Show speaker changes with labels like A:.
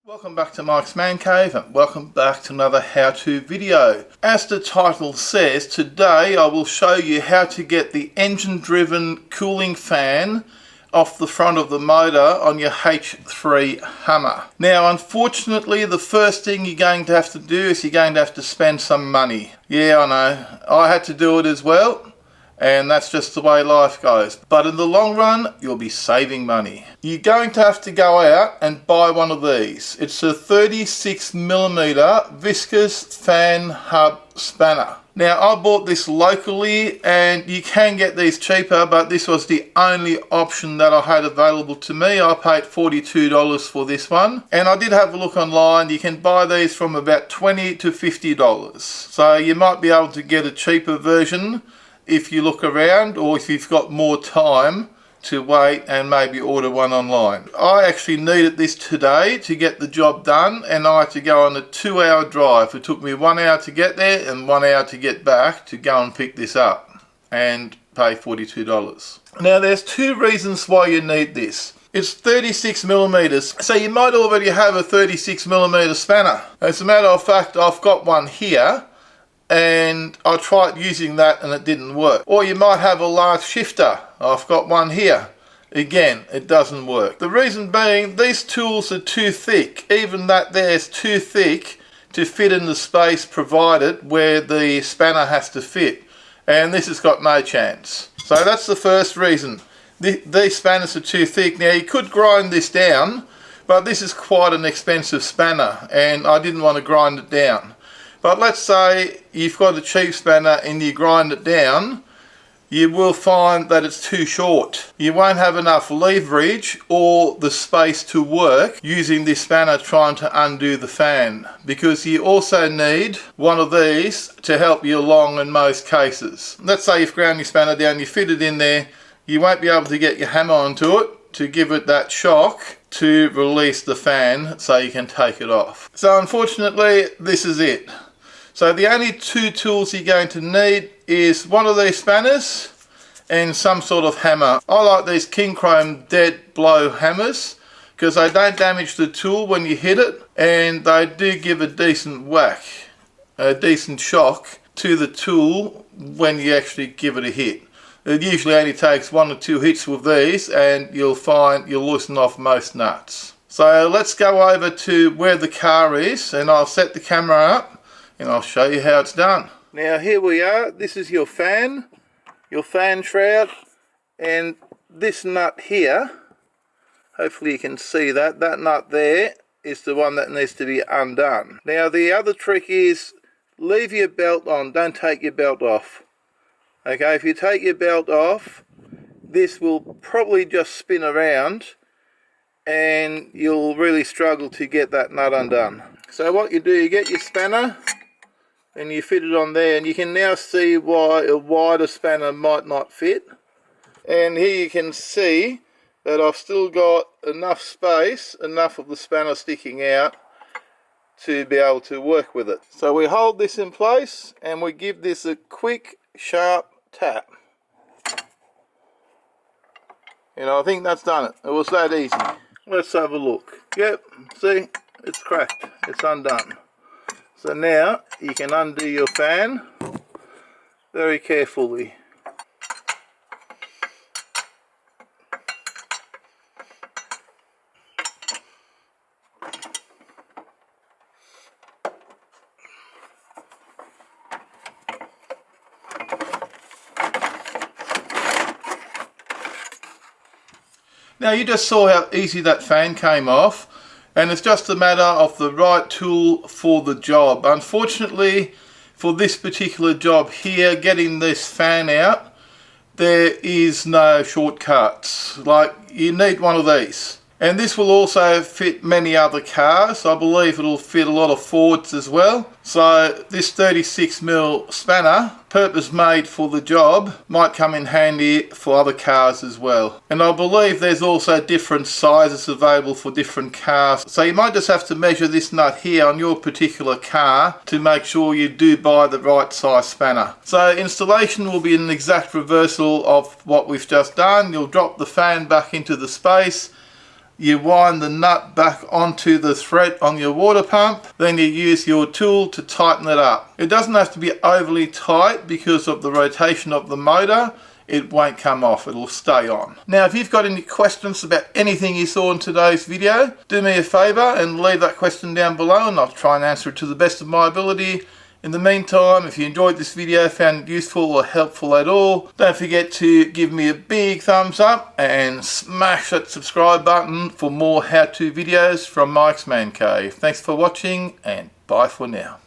A: Welcome back to Mike's Man Cave and welcome back to another how-to video. As the title says, today I will show you how to get the engine-driven cooling fan off the front of the motor on your H3 Hummer. Now unfortunately the first thing you're going to have to do is you're going to have to spend some money. Yeah, I know, I had to do it as well. And that's just the way life goes. But in the long run, you'll be saving money. You're going to have to go out and buy one of these. It's a 36mm Viscous fan hub spanner. Now I bought this locally and you can get these cheaper, but this was the only option that I had available to me. I paid $42 for this one. And I did have a look online. You can buy these from about $20 to $50. So you might be able to get a cheaper version if you look around, or if you've got more time to wait and maybe order one online. I actually needed this today to get the job done, and I had to go on a 2-hour drive. It took me 1 hour to get there and 1 hour to get back to go and pick this up and pay $42. Now there's two reasons why you need this. It's 36mm, so you might already have a 36mm spanner. As a matter of fact, I've got one here, and I tried using that and it didn't work. Or you might have a large shifter. I've got one here. Again, it doesn't work. The reason being, these tools are too thick. Even that there is too thick to fit in the space provided where the spanner has to fit. And this has got no chance. So that's the first reason. These spanners are too thick. Now you could grind this down, but this is quite an expensive spanner and I didn't want to grind it down. But let's say you've got a cheap spanner and you grind it down, you will find that it's too short. You won't have enough leverage or the space to work using this spanner trying to undo the fan, because you also need one of these to help you along in most cases. Let's say you've ground your spanner down, you fit it in there, you won't be able to get your hammer onto it to give it that shock to release the fan so you can take it off. So unfortunately, this is it. So the only two tools you're going to need is one of these spanners and some sort of hammer. I like these King Chrome dead blow hammers because they don't damage the tool when you hit it, and they do give a decent whack, a decent shock to the tool when you actually give it a hit. It usually only takes 1 or 2 hits with these and you'll find you'll loosen off most nuts. So let's go over to where the car is and I'll set the camera up and I'll show you how it's done. Now here we are. This is your fan shroud, and this nut here, hopefully you can see that nut there is the one that needs to be undone. Now the other trick is leave your belt on, don't take your belt off. Okay, if you take your belt off, this will probably just spin around and you'll really struggle to get that nut undone. So what you do, you get your spanner and you fit it on there, and you can now see why a wider spanner might not fit. And here you can see that I've still got enough space, enough of the spanner sticking out to be able to work with it. So we hold this in place and we give this a quick sharp tap. I think that's done it. It was that easy. Let's have a look. Yep, see, it's cracked, it's undone. So now you can undo your fan very carefully. Now you just saw how easy that fan came off, and it's just a matter of the right tool for the job. Unfortunately, for this particular job here, getting this fan out, there is no shortcuts. Like, you need one of these. And this will also fit many other cars. I believe it'll fit a lot of Fords as well. So this 36mm spanner, purpose made for the job, might come in handy for other cars as well. And I believe there's also different sizes available for different cars. So you might just have to measure this nut here on your particular car to make sure you do buy the right size spanner. So installation will be an exact reversal of what we've just done. You'll drop the fan back into the space, You wind the nut back onto the thread on your water pump, then you use your tool to tighten it up. It doesn't have to be overly tight because of the rotation of the motor. It won't come off, it'll stay on. Now if you've got any questions about anything you saw in today's video, do me a favour and leave that question down below and I'll try and answer it to the best of my ability. In the meantime, if you enjoyed this video, found it useful or helpful at all, don't forget to give me a big thumbs up and smash that subscribe button for more how-to videos from Mike's Man Cave. Thanks for watching and bye for now.